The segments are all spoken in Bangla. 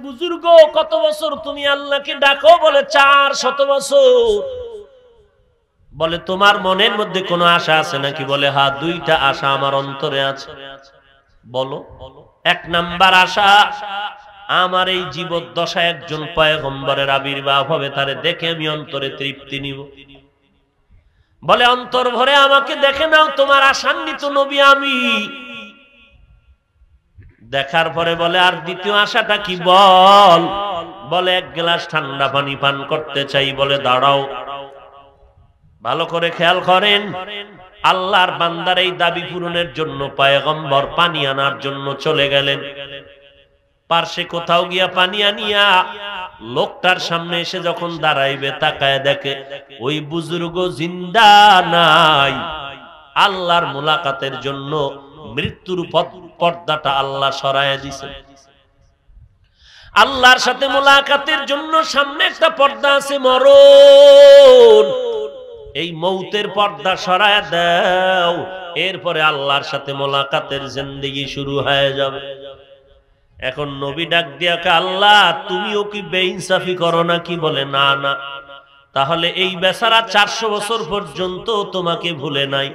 বুজুর্গ কত বছর তুমি আল্লাহকে ডাকো? বলে 400 বছর। বলে তোমার মনের মধ্যে কোনো আশা আছে নাকি? বলে হ্যাঁ, 2টা আশা আমার অন্তরে আছে। বলো। 1 নাম্বার আশা, আমার এই জীবদ্দশায় একজন পয়গম্বরের আবির্ভাব হবে, তারে দেখে আমি অন্তরে তৃপ্তি নিব। বলে অন্তর ভরে আমাকে দেখে নাও, তোমার আশান্বিত নবী আমি। দেখার পরে বলে আর দ্বিতীয় আশাটা কি? বল। বলে 1 গ্লাস ঠান্ডা পানি পান করতে চাই। বলে দাঁড়াও, ভালো করে খেয়াল করেন। আল্লাহর বান্দার এই দাবি পূরণের জন্য পয়গম্বর পানি আনার জন্য চলে গেলেন। পার্শ্বে কোথাও গিয়া পানি আনিয়া লোকটার সামনে এসে যখন দাঁড়াইবে, তাকায় দেখে ওই বুজুর্গ জিন্দা নাই। আল্লাহর মুলাকাতের জন্য মৃত্যুর পর্দাটা আল্লাহ সরাইয়া দিছে। আল্লাহর সাথে মুলাকাতের জন্য সামনে একটা পর্দা আছে, মরণ। এই মৌতের পর্দা সরাইয়া দাও, এরপরে আল্লাহর সাথে মুলাকাতের জিন্দেগি শুরু হয়ে যাবে। এখন নবী ডাক দিয়া কে, আল্লাহ তুমিও কি বেইনসাফি করো নাকি? বলে না না। তাহলে এই বেচারা 400 বছর পর্যন্ত তোমাকে ভুলে নাই,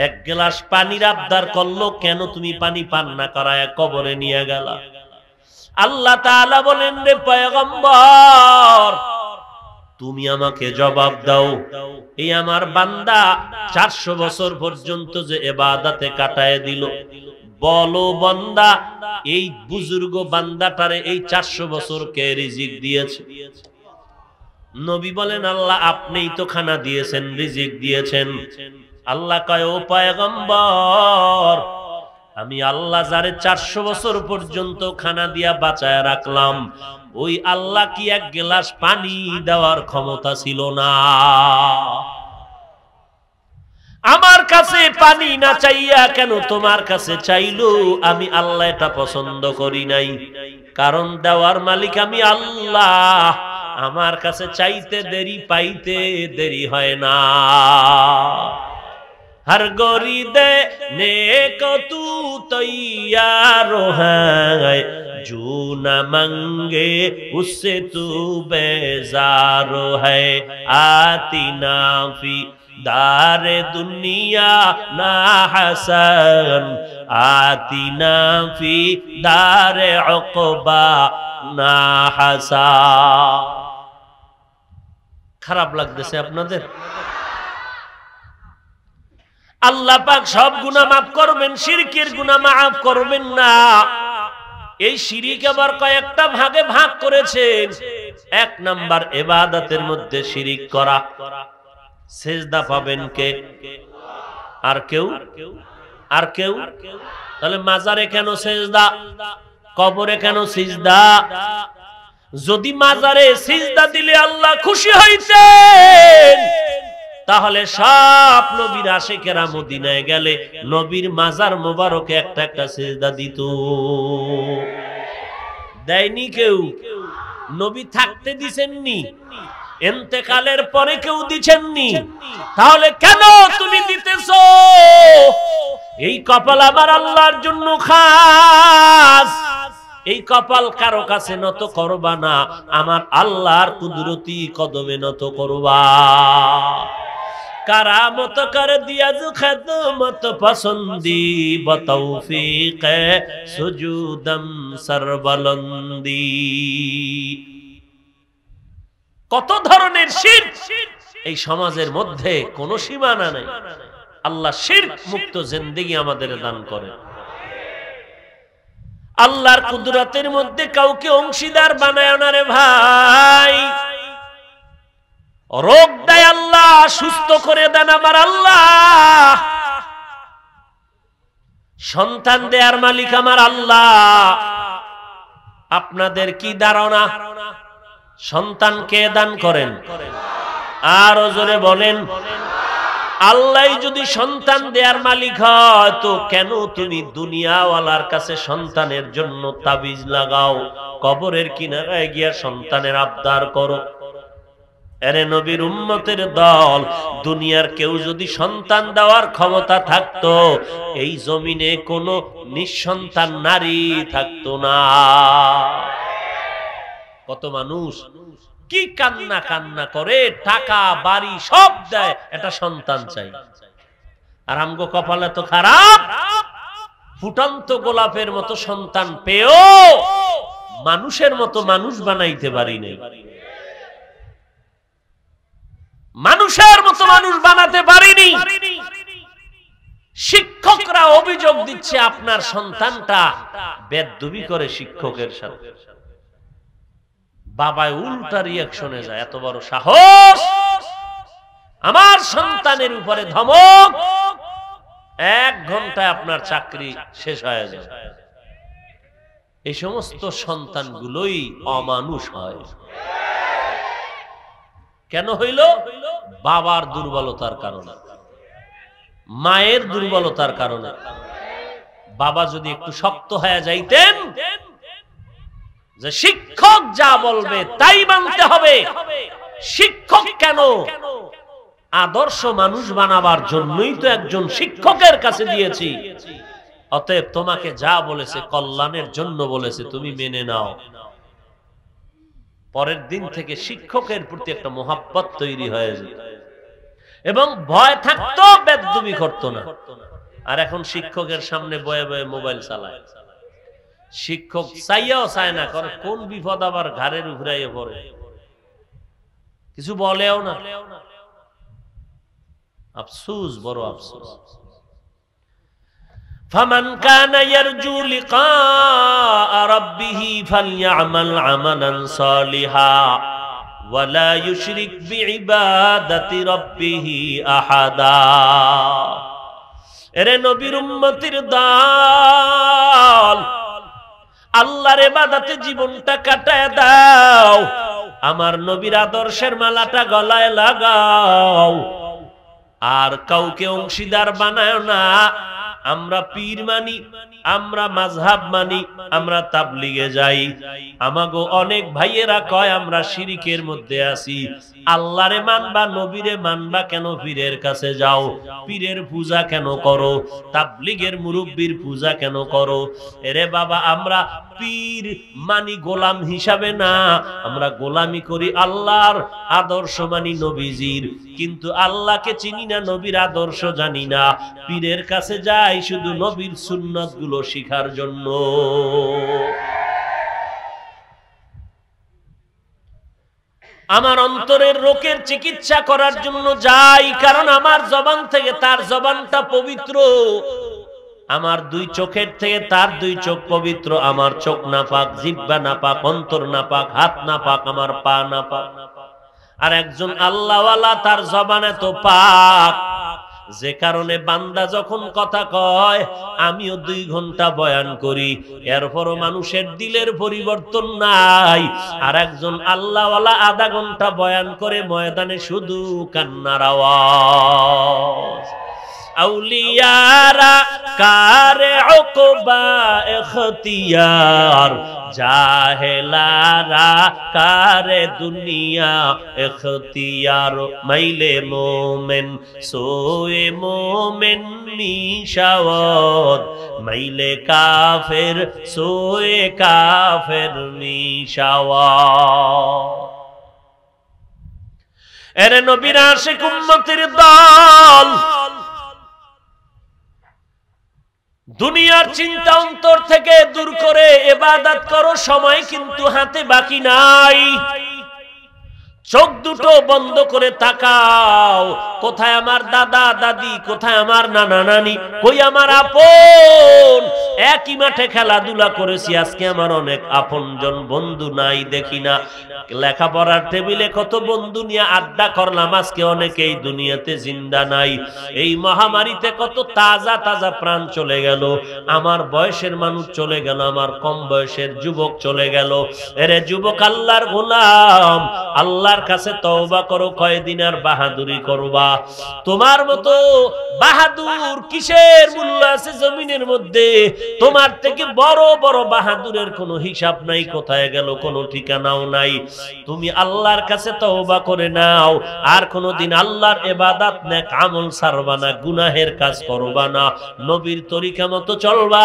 1 গ্লাস পানির আবদার করলো, কেন তুমি পানি পান না করায় কবরে নিয়ে গেলা? আল্লাহ তাআলা বলেন, রে পয়গম্বর তুমি আমাকে জবাব দাও, এই আমার বান্দা 400 বছর পর্যন্ত যে ইবাদতে কাটায় দিল, বলো বান্দা এই বুজুর্গ বান্দাটারে এই 400 বছর কে রিজিক দিয়েছে? নবী বলেন, আল্লাহ আপনিই তো খানা দিয়েছেন, রিজিক দিয়েছেন। আল্লাহ কয়, ও পয়গম্বর আমি আল্লাহ যারে 400 বছর পর্যন্ত খানা দিয়া বাঁচায় রাখলাম, ওই আল্লাহ কি 1 গ্লাস পানি দেওয়ার ক্ষমতা ছিল না? আমার কাছে পানি না চাইয়া কেন তোমার কাছে চাইলো? আমি আল্লাহ এটা পছন্দ করি নাই, কারণ দেওয়ার মালিক আমি আল্লাহ। আমার কাছে চাইতে দেরি, পাইতে দেরি হয় না। हर गोरी देने को तू तैयार है, जो न मंगे उससे तू बेजार है। आती नाफी दारे दुनिया ना हसन, आती नाफी दारे उक़बा ना हसन। খারাপ লাগতেছে আপনাদের? আল্লাহ পাক সব গুনাহ মাফ করবেন, শিরকের গুনাহ মাফ করবেন না। এই শিরিক আবার কয়েকটা ভাগে ভাগ করেছেন। 1 নাম্বার ইবাদতের মধ্যে শিরিক করা। সিজদা পাবেন কে? আর কেউ? আর কেউ? তাহলে মাজারে কেন সিজদা? কবরে কেন সিজদা? যদি মাজারে সিজদা দিলে আল্লাহ খুশি হইতেন, তাহলে সব নবীর আশিকেরা মদিনায় গেলে নবীর মাজার মোবারকে একটা একটা সিজদা দিত। দেয়নি কেউ? নবী থাকতে দিছেননি, ইন্তেকালের পরে কেউ দিছেননি, তাহলে কেন তুমি দিতেছো? এই কপাল আমার আল্লাহর জন্য খাস। এই কপাল কারো কাছে নত করবা না, আমার আল্লাহর কুদরতি কদমে নত করবা। करामत कर दिया जो खदमत पसंदी बतौफीक सुजूदम सरबलंदी। কত ধরনের শিরক এই সমাজের মধ্যে কোনো সীমানা নাই। আল্লাহ শিরক মুক্ত জিন্দেগি আমাদের দান করেন। আল্লাহর কুদরতের মধ্যে কাউকে অংশীদার বানায় না রে ভাই। রোগ দেয় আল্লাহ, সুস্থ করে দেন আমার আল্লাহ। সন্তান দেয়ার মালিক আমার আল্লাহ। আপনাদের কি ধারণা সন্তান কে দান করেন? আরো জোরে বলেন। আল্লাহ যদি সন্তান দেয়ার মালিক হয়, তো কেন তুমি দুনিয়াওয়ালার কাছে সন্তানের জন্য তাবিজ লাগাও, কবরের কিনারায় গিয়া সন্তানের আবদার করো? এরে নবীর উম্মতের দল, দুনিয়ার কেউ যদি সন্তান দেওয়ার ক্ষমতা থাকতো, এই জমিনে কোনো নিঃসন্তান নারী থাকতো না। কত মানুষ কি কান্না কান্না করে, টাকা বাড়ি সব দেয়, এটা সন্তান চাই। আর আমগো কপালে তো খারাপ, ফুটন্ত গোলাপের মতো সন্তান পেয়েও মানুষের মতো মানুষ বানাইতে পারি নাই, মানুষের মতো মানুষ বানাতে পারিনি। শিক্ষকরা অভিযোগ দিচ্ছে আপনার সন্তানটা বেয়াদবি করে শিক্ষকের সাথে। বাবায় উল্টা রিঅ্যাকশনে যায়, এত বড় সাহস, আমার সন্তানের উপরে ধমক, 1 ঘন্টায় আপনার চাকরি শেষ হয়ে যায়। এই সমস্ত সন্তানগুলোই অমানুষ হয়। কেন হইল? বাবার দুর্বলতার কারণে, মায়ের দুর্বলতার কারণে। বাবা যদি একটু শক্ত হয়ে যাইতেন যে শিক্ষক যা বলবে তাই মানতে হবে, শিক্ষক কেন? আদর্শ মানুষ বানাবার জন্যই তো একজন শিক্ষকের কাছে দিয়েছি। অতএব তোমাকে যা বলেছে কল্যাণের জন্য বলেছে, তুমি মেনে নাও। পরের দিন থেকে শিক্ষকের প্রতি একটা মোহাব্বত তৈরি হয়ে যেত এবং ভয় থাকতো, বেয়াদবি করতো না। আর এখন শিক্ষকের সামনে বয়ে বয়ে মোবাইল চালায়, শিক্ষক চাইয়াও চায় না, করে কোন বিপদ আবার ঘাড়ের উপরে পড়ে, কিছু বলেও না। আফসোস, বড় আফসোস। ফামান কানা ইয়ারজু লিকা রাব্বিহি ফালইআমাল আমালান সালিহা ওয়া লা ইউশরিক বিইবাদাতি রাব্বিহি আহাদা। এরে নবীর উম্মতির দল, আল্লাহর ইবাদতে জীবনটা কাটায় দাও, আমার নবীর আদর্শের মালাটা গলায় লাগাও, আর কাউকে অংশীদার বানায় না। আমরা পীর মানি, আমরা মাযহাব মানি, আমরা তাবলীগে যাই, আমাগো অনেক ভাইয়েরা কয় আমরা শিরকের মধ্যে আছি। আল্লাহরে মানবা, নবীরে মানবা কেন? পীরের কাছে যাও, পীরের পূজা কেন করো? তাবলীগের মুরব্বির পূজা কেন করো? এরে বাবা, আমরা পীর মানি গোলাম হিসাবে না, আমরা গোলামি করি আল্লাহর, আদর্শ মানি নবীজির। কিন্তু আল্লাহকে চিনি না, নবীর আদর্শ জানি না, পীরের কাছে যাই শুধু নবীর সুন্নাত গুলো শিখার জন্য। আমার অন্তরের রোগের চিকিৎসা করার জন্য যাই, কারণ আমার জবান থেকে তার জবানটা পবিত্র, আমার 2 চোখের থেকে তার 2 চোখ পবিত্র, আমার চোখ নাপাক, জিহ্বা নাপাক, অন্তর নাপাক, হাত নাপাক, আমার পা নাপাক। আর একজন আল্লাহওয়ালা, তার জবান এত পাক যে কারণে বান্দা যখন কথা কয়, আমিও 2 ঘন্টা বয়ান করি, এরপরও মানুষের দিলের পরিবর্তন নাই। আর একজন আল্লাহওয়ালা আধা ঘন্টা বয়ান করে, ময়দানে শুধু কান্নার আওয়াজ। আউলিয়ারা কারে উকবা ইখতিয়ার, জাহেলারা কারে দুনিয়া ইখতিয়ার। মাইলে মোমেন সোয়ে মোমেন নিশাওয়াত, মাইলে কাফের সোয়ে কাফের নিশাওয়াত। এরে নবীর আশিক উম্মতের দল, দুনিয়ার চিন্তা অন্তর থেকে দূর করে ইবাদত করো, সময় কিন্তু হাতে বাকি নাই। চোখ দুটো বন্ধ করে তাকাও, কোথায় আমার দাদা দাদি, কোথায় আমার নানা নানি, কই আমার আপন? একই মাঠে খেলাধুলা করেছি, আজকে আমার অনেক আপনজন বন্ধু নাই, দেখি না। লেখাপড়ার টেবিলে কত বন্ধু নিয়ে আড্ডা করলাম, আজকে অনেকেই দুনিয়াতে জিন্দা নাই। এই মহামারীতে কত তাজা তাজা প্রাণ চলে গেল, আমার বয়সের মানুষ চলে গেল, আমার কম বয়সের যুবক চলে গেল। এরে যুবক, আল্লাহর গোলাম, আল্লাহর কাছে তওবা করো, কয়দিন আর বাহাদুরি করবা? তোমার মতো বাহাদুর কিসের মূল্য আছে জমিনের মধ্যে? তোমার থেকে বড় বড় বাহাদুরের কোনো হিসাব নাই, কোথায় গেল কোনো ঠিকানাও নাই। তুমি আল্লাহর কাছে তওবা করে নাও, আর কোনোদিন আল্লাহর ইবাদত নেক আমল ছাড়বা না, গুনাহের কাজ করবা না, নবীর তরিকা মতো চলবা,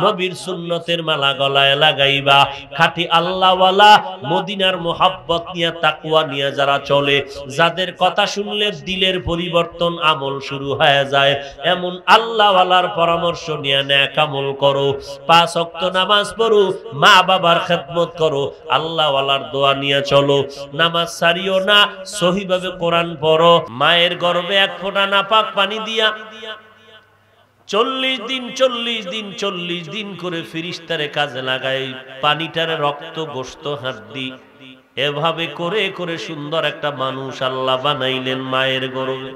নবীর সুন্নতের মালা গলায় লাগাইবা। খাঁটি আল্লাহওয়ালা মদিনার মুহাব্বত নিয়ে তাকওয়া নিয়ে যারা চলে, যাদের কথা শুনলে দিলের পরিবর্তন, আমল শুরু হয়ে যায়, এমন আল্লাহওয়ালার পরামর্শ নিয়ে নেক আমল করো, 5 ওয়াক্ত নামাজ পড়ো, মা বাবার খেদমত করো, আল্লাহওয়ালার দোয়া নিয়ে চলো, নামাজ ছাড়িও না, সহিভাবে কোরআন পড়ো। মায়ের গর্ভে 1 ফোঁটা নাপাক পানি দিয়া 40 দিন করে ফেরেশতারে কাজে লাগাই, পানিটারে রক্ত গোশত হাড্ডি এভাবে করে করে সুন্দর একটা মানুষ আল্লাহ বানাইলেন মায়ের গর্ভে।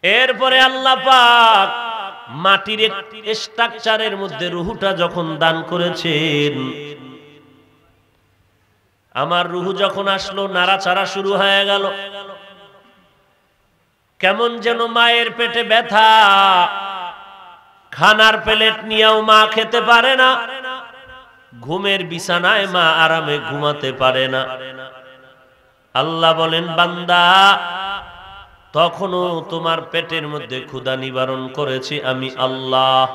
এরপরে আল্লাহ পাক মাটির স্ট্রাকচারের মধ্যে রূহটা যখন দান করেছেন, আমার রূহ যখন আসলো নাড়াচাড়া শুরু হয়ে গেল, কেমন যেন মায়ের পেটে ব্যথা, খানার প্লেট নিয়েও মা খেতে পারে না, ঘুমের বিছানায় মা আরামে ঘুমাতে পারে না। আল্লাহ বলেন, বান্দা তখনও তোমার পেটের মধ্যে ক্ষুধা নিবারণ করেছি আমি আল্লাহ।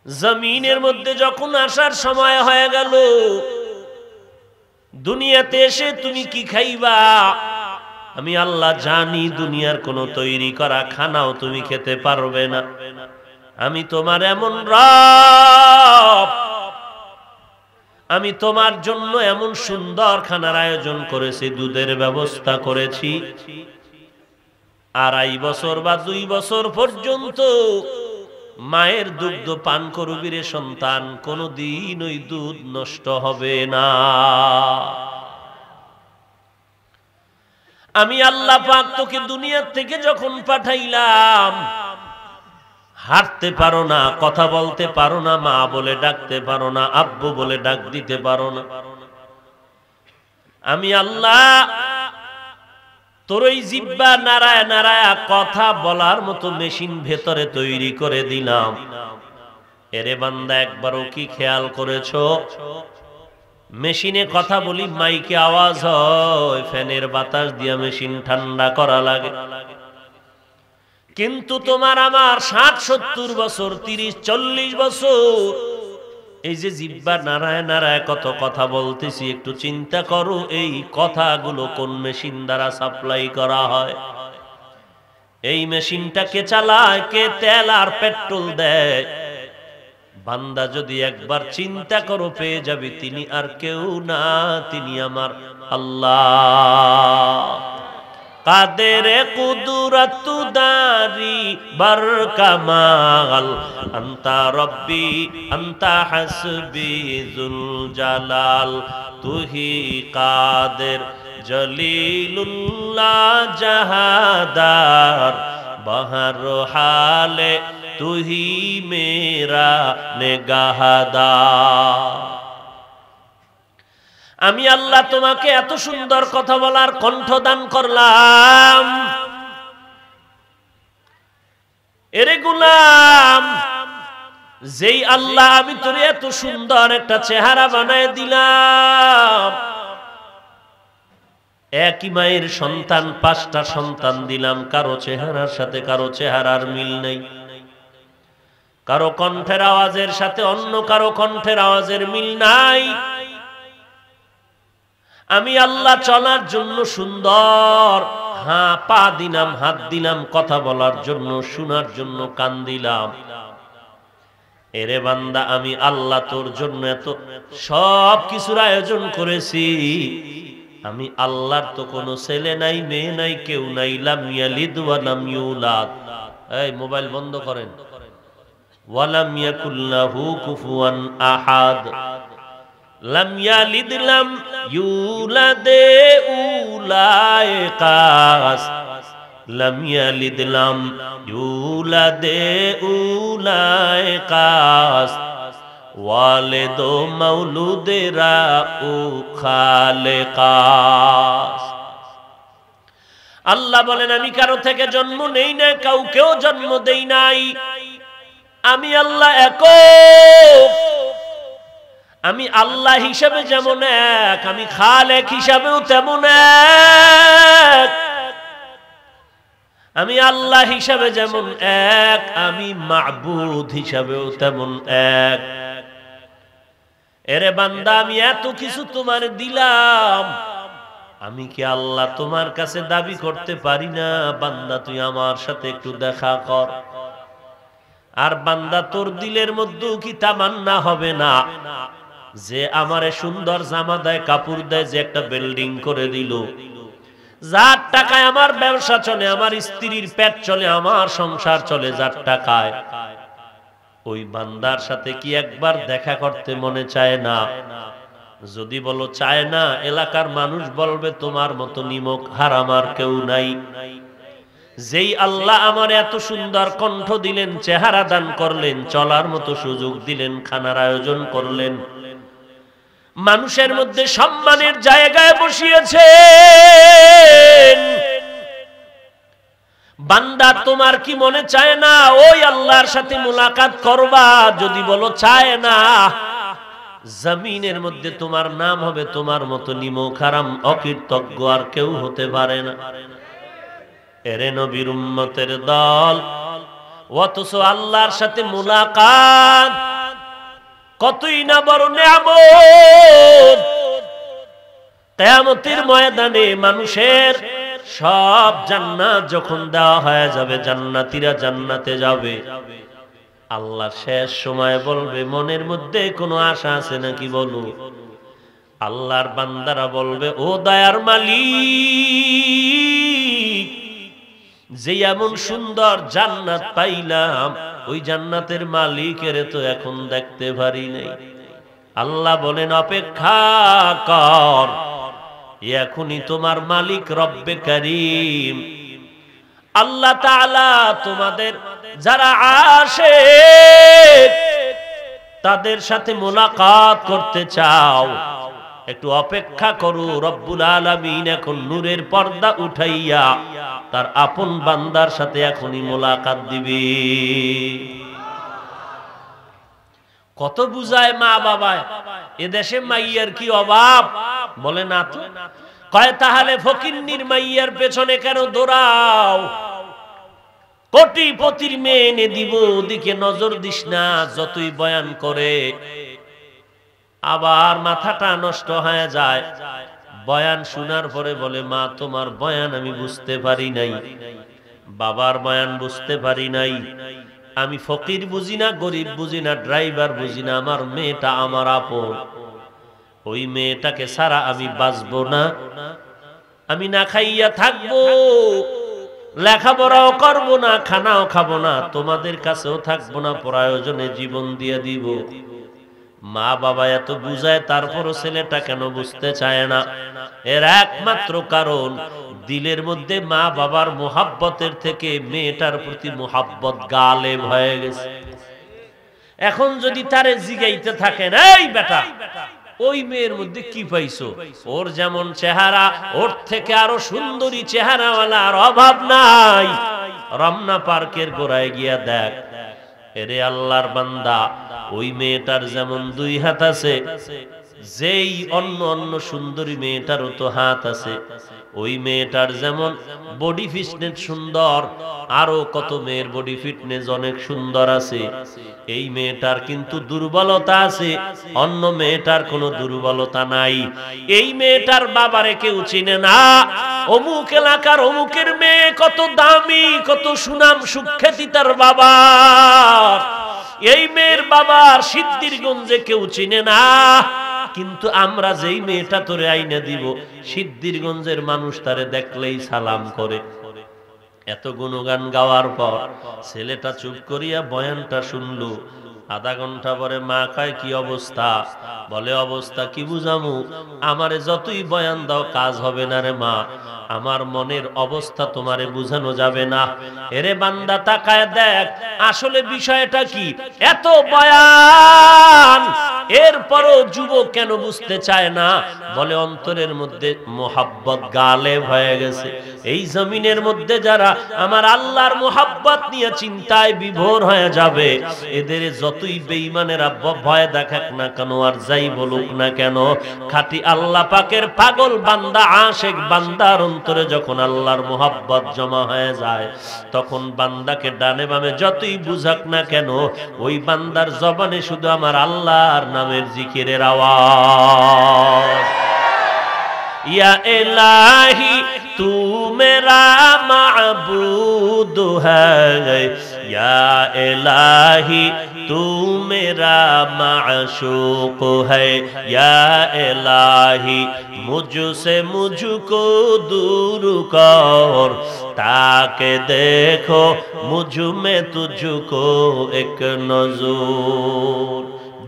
জমিনের মধ্যে যখন আসার সময় হয়ে গেল, দুনিয়াতে এসে তুমি কি খাইবা আমি আল্লাহ জানি। দুনিয়ার কোনো তৈরি করা খানাও তুমি খেতে পারবে না। আমি তোমার এমন রব, আমি তোমার জন্য এমন সুন্দর খানার আয়োজন করেছি, দুধের ব্যবস্থা করেছি। 2.5 বছর বা 2 বছর পর্যন্ত মায়ের দুগ্ধ পান করবি রে সন্তান, কোনদিন ওই দুধ নষ্ট হবে না। আমি আল্লাহ পাক তোকে দুনিয়া থেকে যখন পাঠাইলাম, হাঁটতে পারো না, কথা বলতে পারো না, মা বলে ডাকতে পারো না, আব্বু বলে ডাক দিতে পারো না। আমি আল্লাহ তোর ওই জিহ্বা নাড়ায় নাড়ায় কথা বলার মতো মেশিন ভেতরে তৈরি করে দিলাম। এরে বান্দা, একবারও কি খেয়াল করেছো মেশিনে কথা বলি, মাইকে আওয়াজ হয়, ফ্যানের বাতাস দিয়া মেশিন ঠান্ডা করা লাগে, কিন্তু তোমার আমার 60-70 বছর, 30-40 বছর এই যে জিহ্বা নাড়ায় নাড়ায় কত কথা বলতেছি, একটু চিন্তা করো এই কথাগুলো কোন মেশিন দ্বারা সাপ্লাই করা হয়? এই মেশিনটাকে চালায় কে? তেল আর পেট্রোল দেয়। বান্দা যদি একবার চিন্তা করো, পেয়ে যাবে তিনি আর কেউ না, তিনি আমার আল্লাহ। কাদেরে কুদরতু দারি বার কামাল, আনতা রব্বি আনতা হাসবি যুল জালাল, তুহি কাদের জলিলুল্লাহ জাহাদার, বহর হালে তুহি মেরা নেগাহদার। আমি আল্লাহ তোমাকে এত সুন্দর কথা বলার কণ্ঠ দান করলাম। এরে গোলাম, যেই আল্লাহ আমি তোরে এত সুন্দর একটা চেহারা বানায় দিলাম, একই মায়ের সন্তান 5টা সন্তান দিলাম, কারো চেহারার সাথে কারো চেহারার মিল নেই, কারো কণ্ঠের আওয়াজের সাথে অন্য কারো কণ্ঠের আওয়াজের মিল নাই। আমি আল্লাহ চলার জন্য সুন্দর পা দিলাম, হাত দিলাম, কথা বলার জন্য, শোনার জন্য কান দিলাম। এরে বান্দা, আমি আল্লাহ তোর জন্য এত সব কিছুর আয়োজন করেছি। আমি আল্লাহর তো কোনো ছেলে নাই, মেয়ে নাই, কেউ নাই। লাম ইয়ালিদ ওয়া লাম ইউলাদ। এই মোবাইল বন্ধ করেন। ওয়ালাম ইয়াকুল লাহু কুফুয়ান আহাদ। লাম ইয়ালিদ লাম ইউলাদ উলায়ে কাস। লাম ইয়ালিদ লাম ইউলাদ উলায়ে কাস। ওয়ালিদ মাউলুদেরা উ খালেকাস। আল্লাহ বলেন আমি কারো থেকে জন্ম নেই না, কাউকেও জন্ম দেই নাই, আমি আল্লাহ একক। আমি আল্লাহ হিসাবে যেমন এক, আমি খালেক হিসাবেও তেমন এক। আমি আল্লাহ হিসাবে যেমন এক, আমি মাবুদ হিসাবেও তেমন এক। এরে বান্দা, আমি এত কিছু তোমার দিলাম, আমি কি আল্লাহ তোমার কাছে দাবি করতে পারি না বান্দা তুই আমার সাথে একটু দেখা কর? আর বান্দা তোর দিলের মধ্যেও কি তামান্না হবে না যে আমারে সুন্দর জামা দেয়, কাপড় দেয়, যে একটা বিল্ডিং করে দিল, যার টাকায় আমার ব্যবসা চলে, আমার স্ত্রীর পেট চলে, আমার সংসার চলে যার টাকায়, ওই বান্দার সাথে কি একবার দেখা করতে মনে চায় না? যদি বলো চায় না, এলাকার মানুষ বলবে তোমার মতো নিমক হারাম আর কেউ নাই। যেই আল্লাহ আমার এত সুন্দর কণ্ঠ দিলেন, চেহারা দান করলেন, চলার মতো সুযোগ দিলেন, খানার আয়োজন করলেন, মানুষের মধ্যে সম্মানের জায়গায় বসিয়েছেন, বান্দা তোমার কি মনে চায় না ওই আল্লাহর সাথে মুলাকাত করবা? যদি বলো চায় না, জমিনের মধ্যে তোমার নাম হবে তোমার মতো নিমক হারাম অকৃতজ্ঞ আর কেউ হতে পারে না। এরে নবীর উম্মতের দল, অথচ আল্লাহর সাথে মুলাকাত কতই না বড় নিয়ামত। কিয়ামতের ময়দানে মানুষের সব জান্নাত যখন দেওয়া হয়ে যাবে, জান্নাতীরা জান্নাতে যাবে, আল্লাহ শেষ সময় বলবে মনের মধ্যে কোনো আশা আছে নাকি বলো? আল্লাহর বান্দারা বলবে ও দয়ার মালিক, যে এমন সুন্দর জান্নাত পাইলাম, ওই জান্নাতের মালিকের তো এখন দেখতে পারি নাই। আল্লাহ বলেন অপেক্ষা কর, এখনই তোমার মালিক রব্বে কারীম আল্লাহ তাআলা তোমাদের যারা আশিক তাদের সাথে মুলাকাত করতে চাও, একটু অপেক্ষা করো। রব্বুল আলামিন এখন নূরের পর্দা উঠাইয়া তার আপন বান্দার সাথে এখনই মুলাকাত দিবে। কত বুঝায় মা বাবায়, এদেশে মাইয়ার কি অভাব? বলে না তো। কয় তাহলে ফকিন্নির মাইয়ার পেছনে কেন দৌড়াও? কোটিপতির মেয়ে এনে দিব, ওদিকে নজর দিস না। যতই বয়ান করে আবার মাথাটা নষ্ট হয়ে যায়। বয়ান শোনার পরে বলে মা তোমার বয়ান আমি বুঝতে পারি নাই, বাবার বয়ান বুঝতে পারি নাই, আমি ফকির বুঝি না, গরিব বুঝি না, ড্রাইভার বুঝি না, আমার মেয়েটা আমার আপন। ওই মেয়েটাকে ছাড়া আমি বাঁচবো না, আমি না খাইয়া থাকবো, লেখাপড়াও করবো না, খানাও খাবো না, তোমাদের কাছেও থাকবো না, প্রয়োজনে জীবন দিয়ে দিব। মা বাবা এত বুঝায়, তারপরও ছেলেটা কেন বুঝতে চায় না? এর একমাত্র কারণ দিলের মধ্যে মা বাবার মোহাব্বতের থেকে মেয়েটার প্রতি মোহাব্বত গালেব হয়ে গেছে। এখন যদি তারে জিগাইতে থাকেন এই বেটা ওই মেয়ের মধ্যে কি পাইছো, ওর যেমন চেহারা ওর থেকে আরো সুন্দরী চেহারাওয়ালার অভাব নাই, রমনা পার্কের গোড়ায় গিয়া দেখ। এরে আল্লাহর বান্দা, ওই মেয়েটার যেমন দুই হাত আছে, যেই অন্য অন্য সুন্দরী মেয়েটারও তো হাত আছে। ওই মেয়েটার যেমন বডি ফিটনেস সুন্দর, আরো কত মেয়ের বডি ফিটনেস অনেক সুন্দর আছে। এই মেয়েটার কিন্তু দুর্বলতা আছে, অন্য মেয়েটার কোনো দুর্বলতা নাই। এই মেয়েটার বাবারে কেউ চিনে না, অমুক এলাকার অমুকের মেয়ে কত দামি, কত সুনাম সুখ্যাতি তার বাবা। এই মেয়ের বাবার সিদ্ধিরগঞ্জে কেউ চিনে না, কিন্তু আমরা যেই মেয়েটা তোরে আইনা দিব, সিদ্ধিরগঞ্জের মানুষ তারে দেখলেই সালাম করে। এত গুণগান গাওয়ার পর ছেলেটা চুপ করিয়া বয়ানটা শুনলো। আধা ঘন্টা পরে মা কয় কি অবস্থা? বলে অবস্থা কি বুঝামু, আমারে যতই বয়ান দাও কাজ হবে না রে মা, আমার মনের অবস্থা তোমারে বুঝানো যাবে না। এরে বান্দা তাকায় দেখ আসলে বিষয়টা কি, এত বয়ান এরপরও যুবক কেন বুঝতে চায় না? বলে অন্তরের মধ্যে মোহাব্বত গালেব হয়ে গেছে। এই জমিনের মধ্যে যারা আমার আল্লাহর মোহাব্বত নিয়ে চিন্তায় বিভোর হয়ে যাবে, এদের যতই বেঈমানেরা ভয় দেখাক না কেন আর যাই বলুক না কেন, খাঁটি আল্লাহ পাকের পাগল বান্দা আশিক বান্দার অন্তরে যখন আল্লাহর মোহাব্বত জমা হয়ে যায়, তখন বান্দাকে ডানে বামে যতই বুঝাক না কেন, ওই বান্দার জবানে শুধু আমার আল্লাহর নামের জিকিরের আওয়াজ। ইয়া ইলাহি তু মেরা মাবুদ হ্যায়, ইয়া ইলাহি তু মেরা মাশূক হ্যায়, ইয়া ইলাহি মুঝসে মুঝকো দূর কর, তাকে দেখো মুঝ মে তুঝকো এক নজর।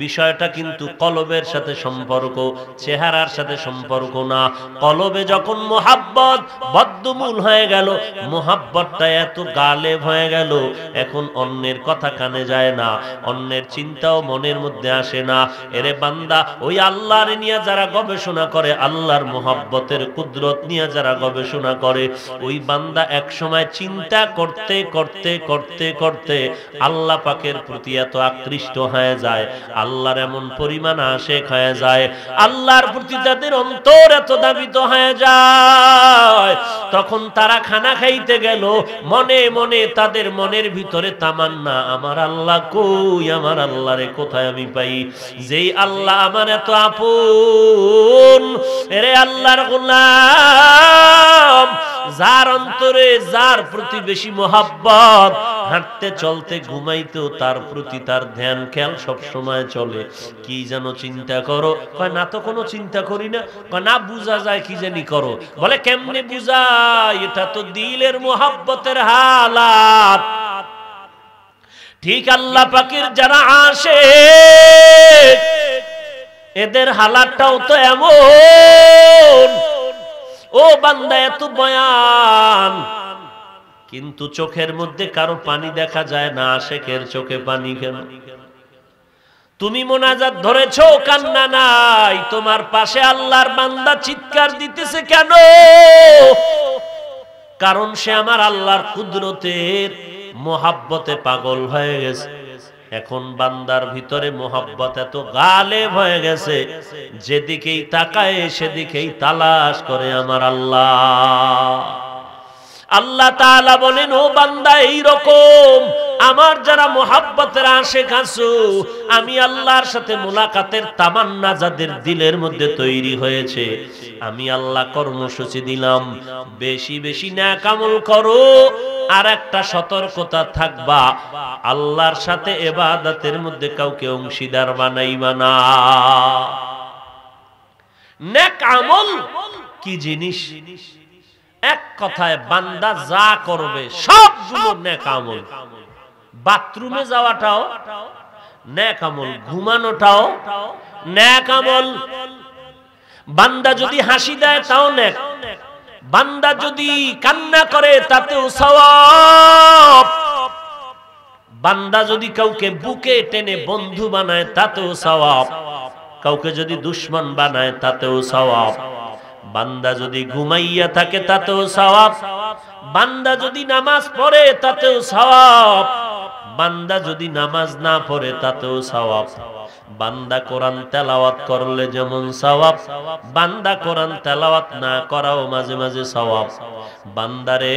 বিষয়টা কিন্তু কলবের সাথে সম্পর্ক, চেহারার সাথে সম্পর্ক না। কলবে যখন মোহাব্বত বদ্ধমূল হয়ে গেল, মোহাব্বতটা এত গালেব হয়ে গেল, এখন অন্যের কথা কানে যায় না, অন্যের চিন্তাও মনের মধ্যে আসে না। এরে বান্দা, ওই আল্লাহর নিয়ে যারা গবেষণা করে, আল্লাহর মোহাব্বতের কুদরত নিয়ে যারা গবেষণা করে, ওই বান্দা এক সময় চিন্তা করতে করতে করতে করতে আল্লাহ পাকের প্রতি এত আকৃষ্ট হয়ে যায়, আল্লাহর এমন পরিমাণ আশিক হয়ে যায়, আল্লাহর প্রতি তাদের অন্তর এত দাবিত হয়ে যায়, তখন তারা খানা খাইতে গেল, মনে মনে তাদের মনের ভিতরে তামান্না, আমার আল্লাহ কই, আমার আল্লাহরে কোথায় আমি পাই, যেই আল্লাহ আমার এত আপন। এরে আল্লাহর গোলাম, যার অন্তরে যার প্রতি বেশি মোহাব্বত, হাঁটতে চলতে ঘুমাইতেও তার প্রতি তার ধ্যান খেয়াল সব সময় চলে। কি যেন চিন্তা করো? কয় না তো কোনো চিন্তা করি না। কয় না, বুঝা যায় কি জানি করো। বলে কেমনে বুঝায়? এটা তো দিলের মোহাব্বতের হালাত। ঠিক আল্লাহ পাকের যারা আশিক, এদের হালাতটাও তো এমন। ও বান্দা, এত বয়ান কিন্তু চোখের মধ্যে কারো পানি দেখা যায় না, আশিকের চোখে পানি কেন? তুমি মোনাজাত ধরেছো, কান্না নাই, তোমার পাশে আল্লাহর বান্দা চিৎকার দিতেছে কেন? কারণ সে আমার আল্লাহর কুদরতের মোহাব্বতে পাগল হয়ে গেছে। এখন বান্দার ভিতরে মোহাব্বত এত গালেব হয়ে গেছে, যেদিকেই তাকায় সেদিকেই তালাশ করে আমার আল্লাহ। আল্লাহ তাআলা বলেন, ও বান্দা, এইরকম আমার যারা মোহাব্বতের আশিক আছো, আমি আল্লাহর সাথে মোলাকাতের তামান্না যাদের দিলের মধ্যে তৈরি হয়েছে, আমি আল্লাহ কর্মসূচি দিলাম, বেশি বেশি নেক আমল করো। আর একটা সতর্কতা থাকবা, আল্লাহর সাথে ইবাদতের মধ্যে কাউকে অংশীদার বানাইবা না। নেক আমল কি জিনিস? এক কথায় বান্দা যা করবে সবগুলো নেক আমল। বাথরুমে যাওয়াটাও নেক আমল, ঘুমানোটাও নেক আমল। বান্দা যদি হাসি দেয় তাও নেক, বান্দা যদি কান্না করে তাতেও সওয়াব, বান্দা যদি কাউকে বুকে টেনে বন্ধু বানায় তাতেও সওয়াব, কাউকে যদি দুশমন বানায় তাতেও সওয়াব, বান্দা যদি ঘুমাইয়া থাকে তাতেও সওয়াব, বান্দা যদি নামাজ পড়ে তাতেও সওয়াব, বান্দা যদি নামাজ না পড়ে তাতেও সওয়াব। বান্দা কোরআন তেলাওয়াত করলে যেমন সওয়াব, বান্দা কোরআন তেলাওয়াত না করাও মাঝে মাঝে সওয়াব। বান্দারে,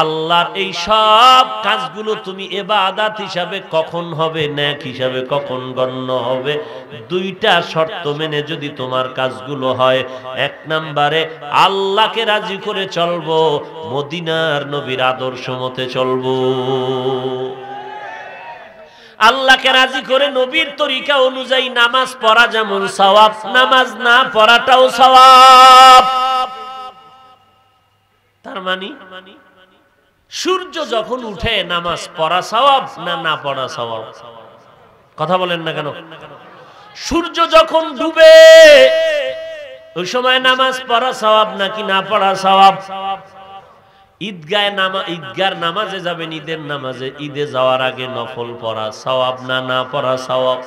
আল্লাহর এই সব কাজগুলো তুমি ইবাদত হিসাবে কখন হবে, নেক হিসাবে কখন গণ্য হবে? দুইটা শর্ত মেনে যদি তোমার কাজগুলো হয়। এক নম্বরে আল্লাহকে রাজি করে চলবো, মদিনার নবীর আদর্শ মতে চলবো। আল্লাহকে রাজি করে নবীর তরিকা অনুযায়ী নামাজ পড়া যেমন সওয়াব, নামাজ না পড়াটাও সওয়াব। তার মানে সূর্য যখন উঠে নামাজ পড়া সওয়াব না না পড়া সওয়াব? কথা বলেন না কেন? সূর্য যখন ডুবে ওই সময় নামাজ পড়া সওয়াব নাকি না পড়া সওয়াব? ঈদগার নামাজে যাবেন, ঈদের নামাজে, ঈদে যাওয়ার আগে নফল পড়া সওয়াব না না পড়া সওয়াব?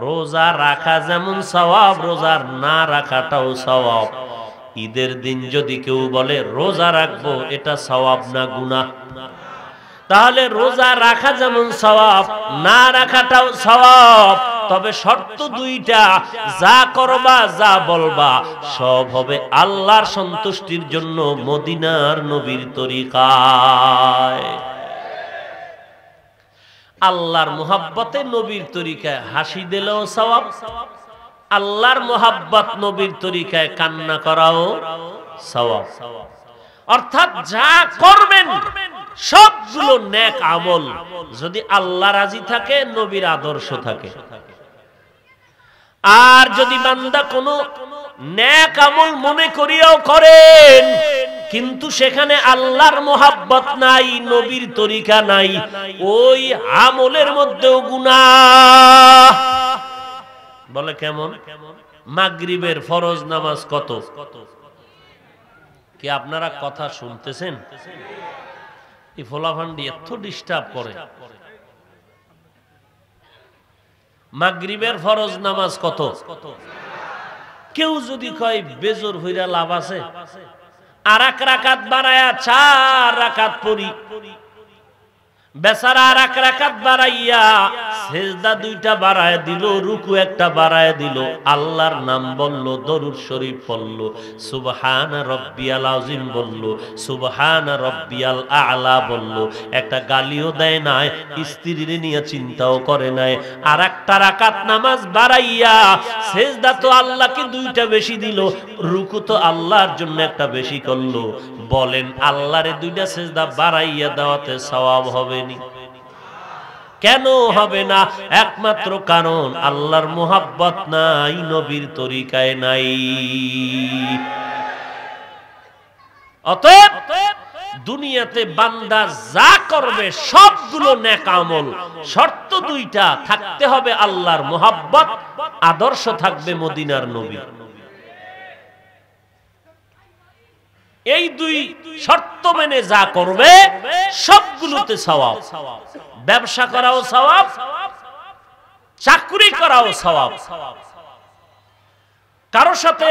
রোজা রাখা যেমন সওয়াব, রোজার না রাখাটাও সওয়াব। ঈদের দিন যদি কেউ বলে রোজা রাখবো, এটা সওয়াব না গুনাহ? তাহলে রোজা রাখা যেমন সওয়াব, না রাখাটাও সওয়াব। তবে শর্ত দুইটা, যা করবা যা বলবা সব হবে আল্লাহর সন্তুষ্টির জন্য মদিনার নবীর তরিকায়। আল্লাহর মুহাব্বতে নবীর তরিকায় হাসি দিলেও সওয়াব, আল্লাহর মুহাব্বত নবীর তরিকায় কান্না করাও সওয়াব। অর্থাৎ যা করবেন সবগুলো নেক আমল যদি আল্লাহ রাজি থাকে, নবীর আদর্শ থাকে। আর যদি বান্দা কোনো নেক আমল মনে করিয়াও করেন কিন্তু সেখানে আল্লাহর মুহাব্বত নাই, নবীর তরিকা নাই, ওই আমলের মধ্যেও গুনাহ। বলে কেমন? মাগরিবের ফরজ নামাজ কত? কি আপনারা কথা শুনতেছেন? এই ফোলাফান্ডি এত ডিস্টার্ব করে। মাগরিবের ফরজ নামাজ কত? কেউ যদি কয় বেজোর হইরা লাভ আছে, আর এক রাকাত বাড়ায়া 4 রাকাত পড়ি, বেচারা আর এক রাকাত বাড়াইয়া সেজদা 2টা বাড়ায় দিল, রুকু 1টা বাড়ায় দিল, আল্লাহর নাম বলল, দরুদ শরীফ পড়ল, সুবহানা রাব্বিয়াল আযীম বলল, সুবহানা রাব্বিয়াল আ'লা বলল, একটা গালিও দেয় নাই, স্ত্রীর নিয়ে চিন্তাও করে নাই। আর একটা রাকাত নামাজ বাড়াইয়া সেজদা তো আল্লাহকে 2টা বেশি দিল, রুকু তো আল্লাহর জন্য একটা বেশি করলো। বলেন আল্লাহরে 2টা সেজদা বাড়াইয়া দেওয়াতে সওয়াব হবে নি? কেন হবে না? একমাত্র কারণ আল্লাহর মুহাব্বত নাই, নবীর তরিকায় নাই। অতএব দুনিয়াতে বান্দা যা করবে সবগুলো নেক আমল, শর্ত 2টা, থাকতে হবে আল্লাহর মুহাব্বত, আদর্শ থাকবে মদিনার নবী। এই 2 শর্ত মেনে যা করবে সবগুলোতে সওয়াব। ব্যবসা করাও সওয়াব, চাকরি করাও সওয়াব, কারো সাথে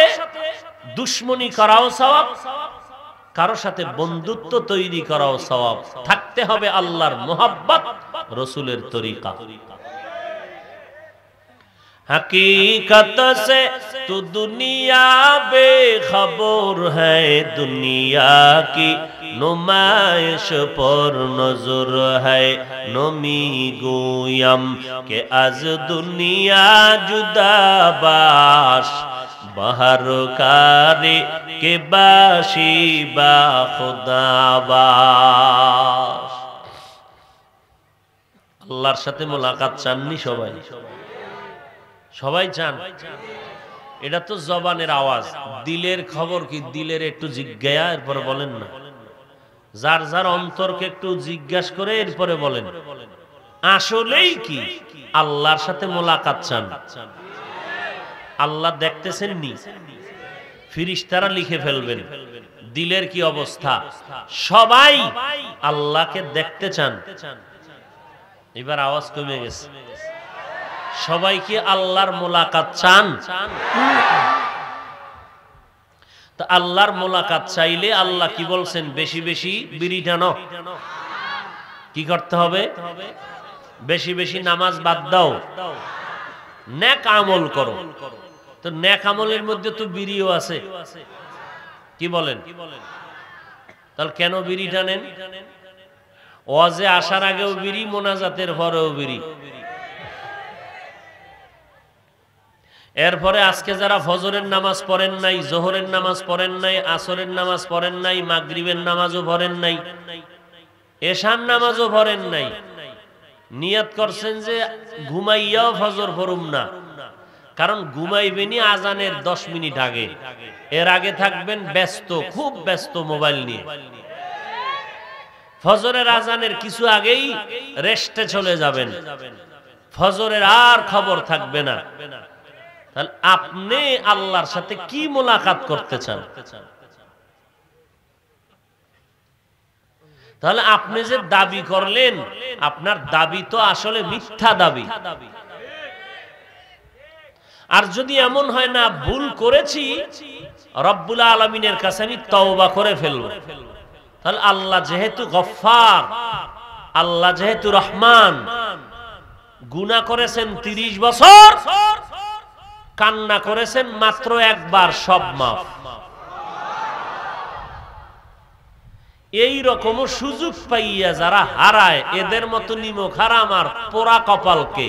দুশ্মনী করাও সওয়াব, কারো সাথে বন্ধুত্ব তৈরি করাও সওয়াব। থাকতে হবে আল্লাহর মুহাব্বত, রাসূলের তরিকা। हकीकत से तो दुनिया बेखबर है, दुनिया की नुमाइश पर नजर है, नमी गोयम के आज दुनिया जुदा बाश, बाहर कारे के बाशी बा खुदा बाश। আল্লাহর সাথে মোলাকাত চাননি সবাই? সবাই চান? এটা তো জবানের আওয়াজ, দিলের খবর কি? দিলের একটু জিজ্ঞাসা, এরপরে বলেন না। যার যার অন্তরকে একটু জিজ্ঞাসা করে এরপরে বলেন আসলেই কি আল্লাহর সাথে মোলাকাত চান? আল্লাহ দেখতেছেন নি? ফেরেশতারা লিখে ফেলবেন দিলের কি অবস্থা। সবাই আল্লাহকে দেখতে চান। এবার আওয়াজ কমে গেছে। সবাই কি আল্লাহর মোলাকাত চান? তা আল্লাহর মোলাকাত চাইলে আল্লাহ কি বলছেন? বেশি বেশি বিড়ি টানো। কি করতে হবে? বেশি বেশি নামাজ বাদ দাও, নেক আমল করো। তো নেক আমলের মধ্যে তো বিড়িও আছে। কি বলেন? তাহলে কেন বিড়ি টানেন? ওয়াজে আসার আগেও বিড়ি, মোনাজাতের পরেও বিড়ি। এরপরে আজকে যারা ফজরের নামাজ পড়েন নাই, জোহরের নামাজ পড়েন নাই, আসরের নামাজ পড়েন নাই, মাগরিবের নামাজও পড়েন নাই, এশার নামাজও পড়েন নাই, নিয়ত করছেন যে ঘুমাইয়াও ফজর পড়ুম না, কারণ ঘুমাইবেনি আজানের 10 মিনিট আগে। এর আগে থাকবেন ব্যস্ত, খুব ব্যস্ত মোবাইল নিয়ে। ফজরের আজানের কিছু আগেই রেস্টে চলে যাবেন। ফজরের আর খবর থাকবে না। তাহলে আপনি আল্লাহর সাথে কি মোলাকাত করতে চান? তাহলে আপনি যে দাবি করলেন, আপনার দাবি তো আসলে মিথ্যা দাবি। আর যদি এমন হয় না ভুল করেছি, রব্বুল আলামিনের কাছে আমি তওবা করে ফেলব, তাহলে আল্লাহ যেহেতু গফফার, আল্লাহ যেহেতু রহমান, গুনাহ করেছেন 30 বছর, কান্না করেছেন মাত্র একবার, সব মাফ। এই রকম সুযোগ পাইয়া যারা হারায়, এদের মতো নিমক হারাম আর পোড়া কপালকে।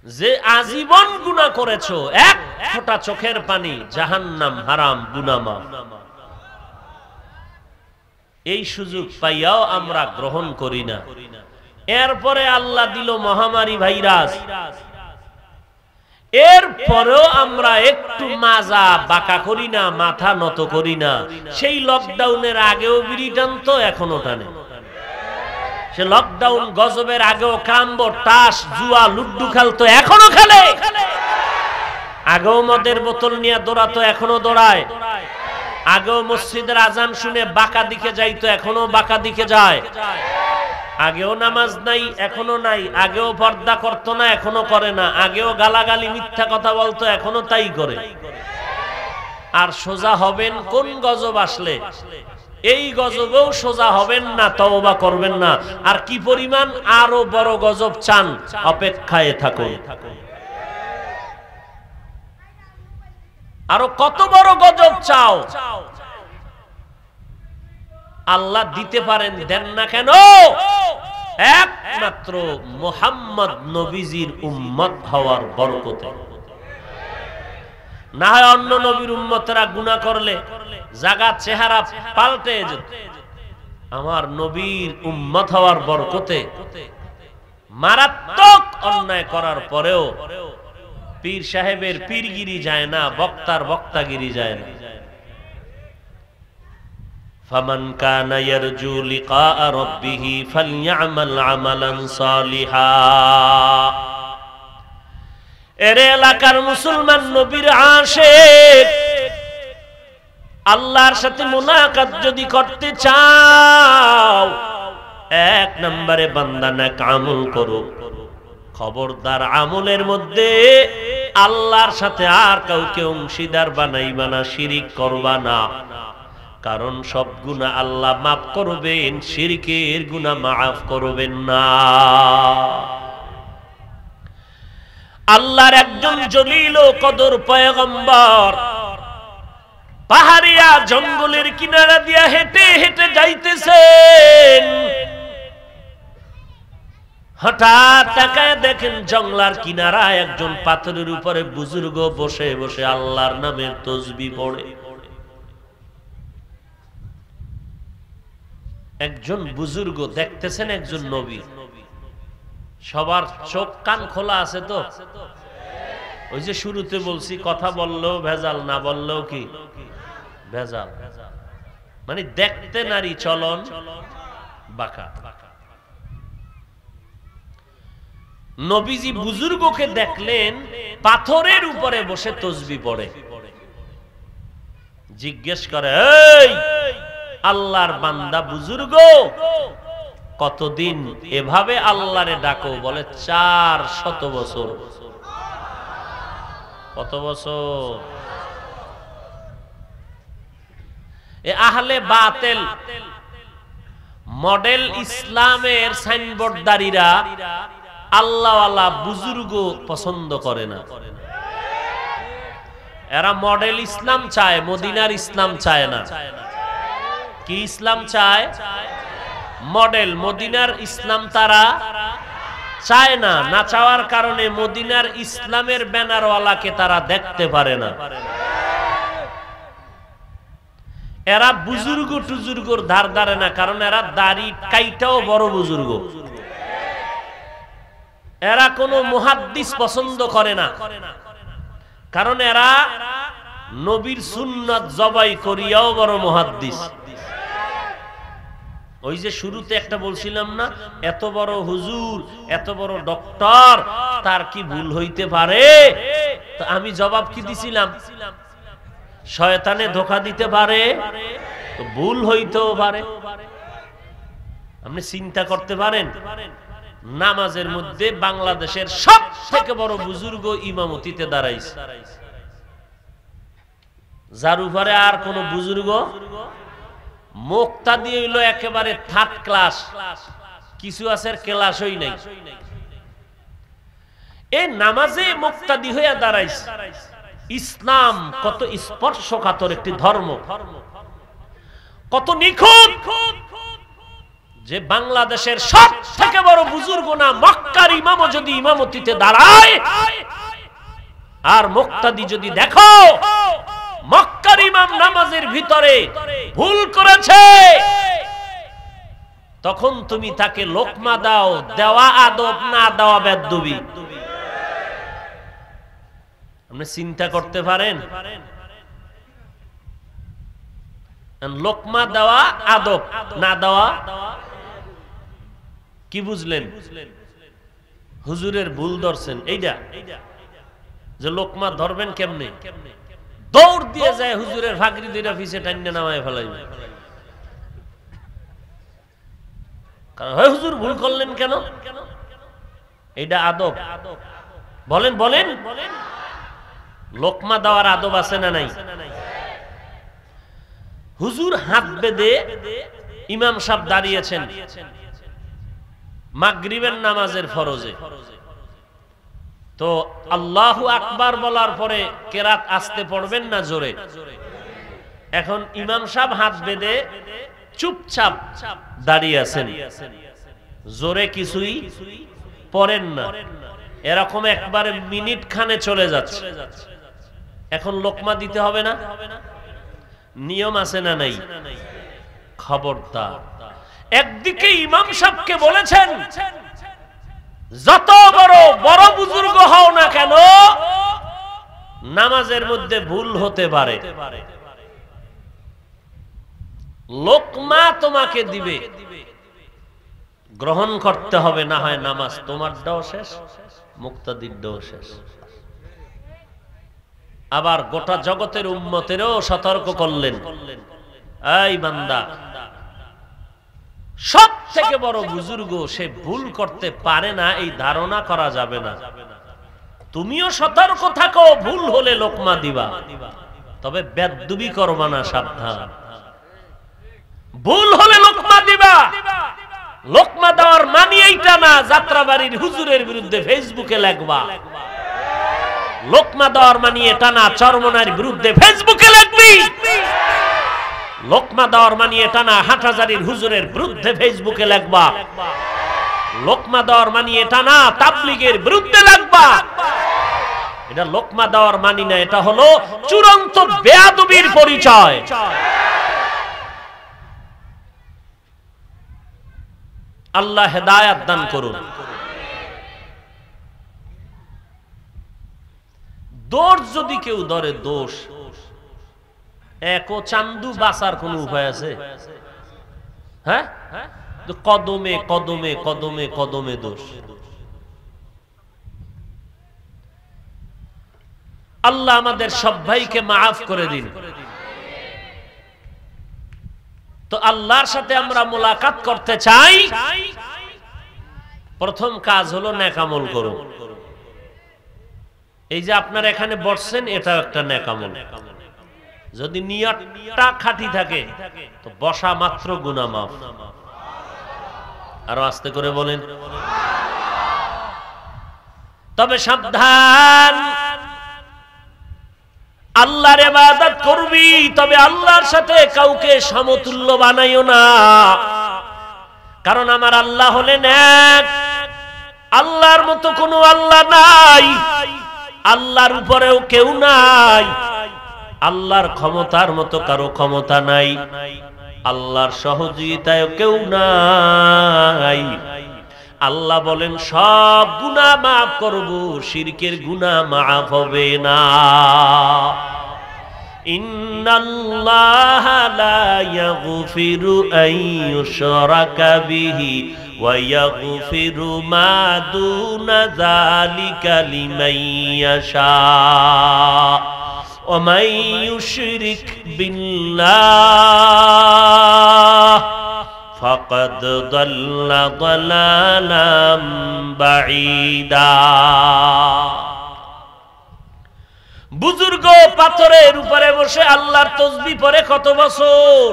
যে আজীবন গুনাহ করেছো, এক ফোঁটা চোখের পানি, জাহান্নাম হারাম, গুনাহ মাফ। এই সুযোগ পাইয়াও আমরা গ্রহণ করি না। এরপরে আল্লাহ দিল মহামারী, ভাইরাস। এরপরেও আমরা একটু মাজা বাঁকা করি না, মাথা নত করি না। সেই লকডাউনের আগেও বিড়ি টানতো, এখনো টানে। সে লকডাউন গজবের আগেও কামবো, তাস জুয়া লুড্ডু খেলতো, এখনো খেলে। আগেও মদের বোতল নিয়ে দৌড়াতো, এখনো দৌড়ায়। আগেও মসজিদের আজান শুনে বাঁকা দিকে যাইতো, এখনো বাঁকা দিকে যায়। আগেও নামাজ নাই, এখনো নাই। আগেও পর্দা করতো না, এখনো করে না। আগেও গালাগালি মিথ্যা কথা বলতো, এখনো তাই করে। আর সোজা হবেন কোন গজব আসলে? এই গজবেও সোজা হবেন না, তওবা করবেন না। আর কি পরিমাণ আরো বড় গজব চান, অপেক্ষায় থাকুন। আরো কত বড় গজব চাও, আল্লাহ দিতে পারেন, দেন না কেন? একমাত্র মুহাম্মদ নবীজির উম্মত হওয়ার বরকতে। না হয় অন্য নবীর উম্মতরা গুনাহ করলে জাগা চেহারা পাল্টে যেত। আমার নবীর উম্মত হওয়ার বরকতে মারাত্মক অন্যায় করার পরেও পীর সাহেবের পীরগিরি যায় না, বক্তার বক্তাগিরি যায় না। ফামান কানা ইয়ারজু লিকা রাব্বিহি ফালইআমাল আমালান সালিহা। এর এলাকার মুসলমান নবীর আশিক, আল্লাহর সাথে মুলাকাত যদি করতে চাও, এক নম্বরে বান্দা নেক আমল করো। খবরদার আমলের মধ্যে আল্লাহর সাথে আর কাউকে অংশীদার বানাইবা না, শিরিক করবা না। কারণ সব গুনাহ আল্লাহ মাফ করবেন, শিরকের গুনাহ মাফ করবেন না। আল্লাহর একজন জলিল ও কদর পয়গম্বর পাহাড়িয়া জঙ্গলের কিনারা দিয়া হেঁটে হেঁটে যাইতেছেন। হঠাৎ তাকায় দেখেন জঙ্গলার কিনারায় একজন পাথরের উপরে বুজুর্গ বসে বসে আল্লাহর নামের তাসবিহ পড়ে। একজন বুজুর্গ দেখতেছেন একজন নবী। সবার চোখ কান খোলা আছে তো? ওই যে শুরুতে বলছি, কথা বললেও ভেজাল, না বললেও কি ভেজাল। মানে দেখতে নারী, চলন বাঁকা। নবীজি বুজুর্গকে দেখলেন পাথরের উপরে বসে তাসবিহ পড়ে। জিজ্ঞেস করে, এই আল্লাহর বান্দা বুজুর্গ, কতদিন এভাবে আল্লাহরে ডাকো? বলে 400 বছর। কত বছর? এ আহলে বাতিল মডেল ইসলামের সাইনবোর্ডদারীরা আল্লাহওয়ালা বুজুর্গ পছন্দ করে না। এরা মডেল ইসলাম চায়, মদিনার ইসলাম চায় না। কি ইসলাম চায়? মডেল মদিনার ইসলাম তারা চায় না। না চাওয়ার কারণে মদিনার ইসলামের ব্যানারওয়ালাকে তারা দেখতে পারে না। এরা বুজুর্গ টুজুর্গর ধার ধারে না, কারণ এরা দাড়ি কাইটাও বড় বুজুর্গ। এরা কোনো মুহাদ্দিস পছন্দ করে না, কারণ এরা নবীর সুন্নাত জবাই করিয়াও বড় মুহাদ্দিস। ওই যে শুরুতে একটা বলছিলাম না, এত বড় হুজুর, এত বড় ডক্টর, তার কি ভুল হইতে পারে? তো আমি জবাব কি দিছিলাম? শয়তানে ধোঁকা দিতে পারে, তো ভুল হইতেও পারে। আপনি চিন্তা করতে পারেন, নামাজের মধ্যে বাংলাদেশের সব থেকে বড় বুজুর্গ ইমামতিতে দাঁড়াইছে, যার উপরে আর কোন বুজুর্গ মুক্তাদি হইল একেবারে থার্ড ক্লাস, কিছু আছে ক্লাসই নাই। এই নামাজে মুক্তাদি হইয়া দাঁড়াইছে। ইসলাম কত স্পর্শকাতর একটি ধর্ম, কত নিখুঁত, যে বাংলাদেশের সব থেকে বড় বুজুর্গ না মক্কার ইমামও যদি ইমামতিতে দাঁড়ায়, আর মুক্তাদি যদি দেখো মক্কার ইমাম নামাজের ভিতরে ভুল করেছে, তখন তুমি তাকে লোকমা দাও, দেওয়া আদব, না দেওয়া বেদবি। আপনি চিন্তা করতে পারেন, লোকমা দেওয়া আদব, না দেওয়া কি বুঝলেন? হুজুরের ভুল ধরছেন এইটা, যে লোকমা ধরবেন কেমনে? দৌড় দিয়ে যায় হুজুরের ফাগরি দুইটা পিছে টাইনে নামায় ফেলাইবে। কারণ হুজুর ভুল করলেন কেন? এইটা আদব? বলেন বলেন, লোকমা দেওয়ার আদব আছে না নাই? হুজুর হাত বেঁধে ইমাম সাহেব দাঁড়িয়েছেন মাগরিবের নামাজের ফরজে, তো আল্লাহু আকবার বলার পরে কেরাত আস্তে পড়বেন না জোরে? এখন ইমাম সাহেব হাত বেঁধে চুপচাপ দাঁড়িয়ে আছেন, জোরে কিছুই পড়েন না, এরকম একবারে মিনিট খানে চলে যাচ্ছে। এখন লোকমা দিতে হবে না? নিয়ম আছে না নাই? খবরদার। একদিকে ইমাম সাহেবকে বলেছেন, যত বড় বড় বুজুর্গ হও না কেন, নামাজের মধ্যে ভুল হতে পারে, লোকমা তোমাকে দিবে, গ্রহণ করতে হবে, না হয় নামাজ তোমারটাও শেষ, মুক্তাদিরটাও শেষ। আবার গোটা জগতের উম্মতেরও সতর্ক করলেন, এই বান্দা, সব থেকে বড় বুজুর্গ, সে ভুল করতে পারে না এই ধারণা করা যাবে না। তুমিও সতর্ক থাকো, ভুল হলে লোকমা দিবা, তবে বেদবি করবা না, সাবধান। ভুল হলে লোকমা দিবা, লোকমা দেওয়ার মানি এইটা না যাত্রাবাড়ির হুজুরের বিরুদ্ধে ফেসবুকে লেখবা। লোকমা দেওয়ার মানি এটা না চরমনার বিরুদ্ধে ফেসবুকে লিখবি। লোকমা দেওয়ার মানি এটা না হাটহাজারীর হুজুরের বিরুদ্ধে ফেসবুকে লিখবা। লোকমা দেওয়ার মানি এটা না তাবলীগের বিরুদ্ধে লিখবা। এটা লোকমা দেওয়ার মানি না, এটা হলো চূড়ান্ত বেয়াদবির পরিচয়। আল্লাহ হেদায়েত দান করুন। দোষ যদি কেউ ধরে, দোষ একো চান্দু বাঁচার কোন উপায় আছে? হ্যাঁ, কদমে কদমে কদমে কদমে দোষ। আল্লাহ আমাদের সব ভাইকে মাফ করে দিন। তো আল্লাহর সাথে আমরা মোলাকাত করতে চাই, প্রথম কাজ হলো নেক আমল করুন। এই যে আপনারা এখানে বসছেন, এটা একটা নেক আমল। যদি নিয়তটা খাঁটি থাকে তো বসা মাত্র গুনাহ মাফ। আরো আস্তে করে বলেন। তবে সাবধান, আল্লাহর ইবাদত করবি, তবে আল্লাহর সাথে কাউকে সমতুল্য বানাইও না। কারণ আমার আল্লাহ হলেন এক, আল্লাহর মতো কোনো আল্লাহ নাই, আল্লাহর উপরেও কেউ নাই, আল্লাহর ক্ষমতার মতো কারো ক্ষমতা নাই, আল্লাহর সহযোগিতায় কেউ নাই। আল্লাহ বলেন সব গুনাহ মাফ করব, শিরকের গুনাহ মাফ হবে না। ইন্নাল্লাহা লা ইয়াগফিরু আন ইউশরাকা বিহি ওয়া ইয়াগফিরু মা দুনা যালিকা লিমান ইয়াশা ওয়া মান ইউশরিক বিল্লাহ ফাকাদ দাল্লা দালালাম বাঈদা। বুজুর্গ পাথরের উপরে বসে আল্লাহর তাসবিহ পড়ে কত বছর।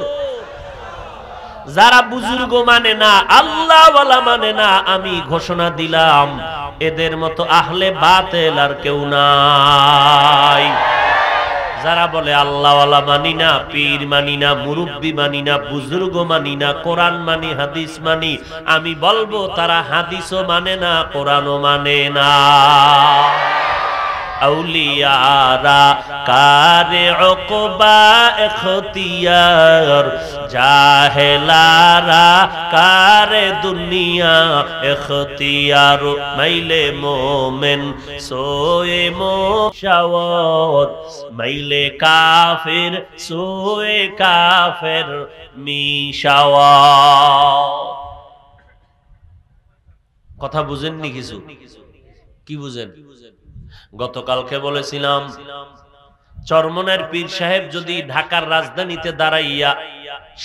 যারা বুজুর্গ মানে না, আল্লাহ ওয়ালা মানে না, আমি ঘোষণা দিলাম এদের মতো আহলে বাতিল আর কেউ নাই। যারা বলে আল্লাহ ওয়ালা মানি না, পীর মানি না, মুরব্বি মানি না, বুজুর্গ মানি না, কোরআন মানি, হাদিস মানি, আমি বলবো তারা হাদিসও মানে না, কোরআনও মানে না। আউলিয়ারা কারে উকবা ইখতিয়ার, জাহেলারা কারে দুনিয়া ইখতিয়ার। মাইলে মোমেন সোয়ে মোশাওয়াত, মাইলে কাফির সোয়ে কাফির মিশাওয়াত। কথা বুঝেননি কিছু? কি বুঝেন? গতকালকে বলেছিলাম চরমনের পীর সাহেব যদি ঢাকার রাজধানীতে দাঁড়াইয়া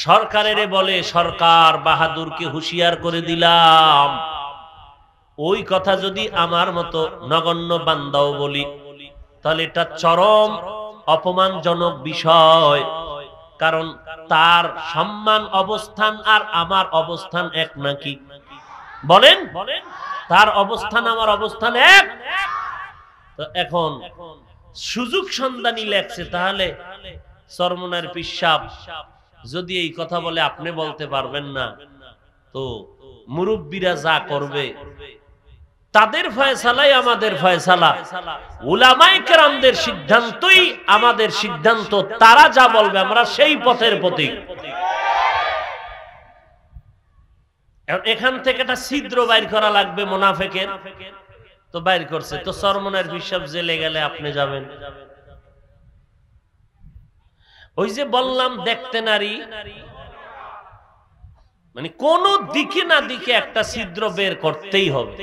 সরকারের বলে, সরকার বাহাদুরকে হুঁশিয়ার করে দিলাম, ওই কথা যদি আমার মতো নগণ্য বান্দাও বলি, তাহলে এটা চরম অপমানজনক বিষয়। কারণ তার সম্মান অবস্থান আর আমার অবস্থান এক নাকি? বলেন, তার অবস্থান আমার অবস্থান এক। তো এখন সুযোগ সন্ধানী লেখছে, তাহলে চরমনের পীর সাহেব যদি এই কথা বলে আপনি বলতে পারবেন না, তো মুরব্বীরা যা করবে তাদের ফয়সালাই আমাদের ফয়সালা, উলামায়ে কেরামদের সিদ্ধান্তই আমাদের সিদ্ধান্ত। তারা যা বলবে আমরা সেই পথের পথিক। এখান থেকে একটা ছিদ্র বাইর করা লাগবে মুনাফিকের, তো বাইর করছে। তো চরমনের পীর সাহেব জেলে গেলে আপনি যাবেন? ওই যে বললাম দেখতে নারী, মানে কোন দিকে না দিকে একটা ছিদ্র বের করতেই হবে।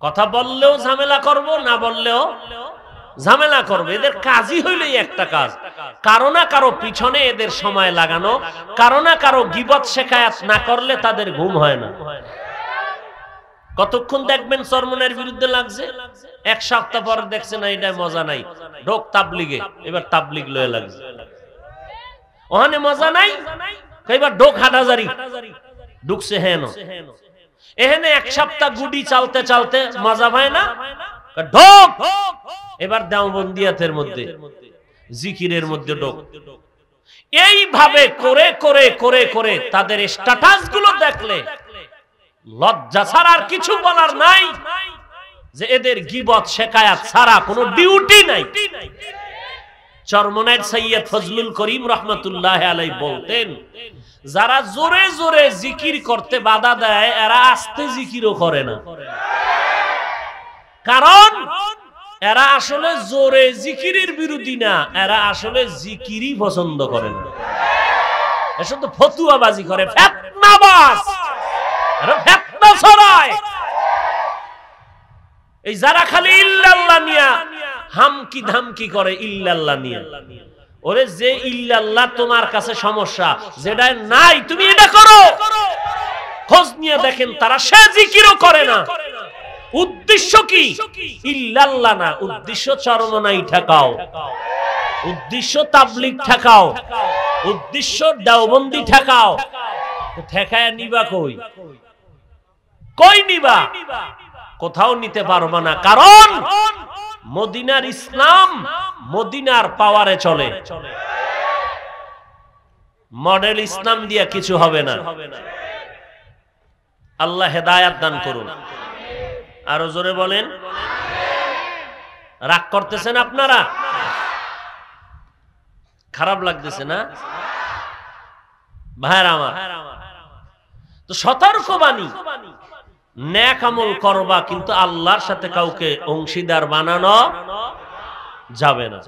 কথা বললেও ঝামেলা করব, না বললেও ঝামেলা করবে। এদের কাজই হইলেই একটা কাজ, কারো না কারো পিছনে এদের সময় লাগানো, কারো না কারো গীবত শেখায়াত না করলে তাদের ঘুম হয় না। কতক্ষণ দেখবেন চরমনের বিরুদ্ধে লাগছে, এক সপ্তাহ পর দেখছে না এটা মজা নাই, ঢোক তাবলিগে, এবার তাবলিগ লয়ে লাগছে। ওখানে মজা নাই, এবার ঢোক হাটাজারি ঢুকছে। হেন এখানে এক সপ্তাহ গুডি চালতে চালতে মজা পায় না, ঢোক এবার দেওবন্দিয়াতের মধ্যে, জিকিরের মধ্যে ঢোক। এইভাবে করে করে করে করে তাদের স্ট্যাটাস গুলো দেখলে লজ্জা ছাড়া আর কিছু বলার নাই, যে এদের গীবত শেখায়াত ছাড়া কোনো ডিউটি নাই। চরমনাইর সৈয়দ ফজলুল করিম রহমাতুল্লাহ আলাইহি বলতেন, যারা জোরে জোরে জিকির করতে বাধা দেয় এরা আস্তে জিকিরও করে না। কারণ এরা আসলে জোরে জিকিরের বিরোধী না, এরা আসলে জিকিরই পছন্দ করে না। এসব তো ফতুয়াবাজি করে, ফিতনাবাজ, ফিতনা ছড়ায়। এই যারা খালি ইল্লাল্লাহ নিয়া হামকি ধামকি করে, ইল্লাল্লাহ নিয়া, ওরে যে ইল্লাল্লাহ তোমার কাছে সমস্যা, যেটা নাই তুমি এটা করো, খোঁজ নিয়ে দেখেন তারা সে জিকিরও করে না। উদ্দেশ্য কি? ইল্লাল্লাহ না, উদ্দেশ্য চরমনাই ঠেকাও, উদ্দেশ্য তাবলীগ ঠেকাও, উদ্দেশ্য দেওবন্দি ঠেকাও। ঠেকায় নিবা কই? কই নিবা? কোথাও নিতে পারবা না। কারণ মদিনার ইসলাম মদিনার পাওয়ারে চলে, মডেল ইসলাম দিয়া কিছু হবে না। আল্লাহ হেদায়াত দান করুন। আরো জোরে বলেন। রাগ করতেছেন আপনারা? খারাপ লাগতেছে না ভাইরা আমার? তো সতর্কবাণী, নেক আমল করবা, কিন্তু আল্লাহর সাথে কাউকে অংশীদার বানানো যাবে না।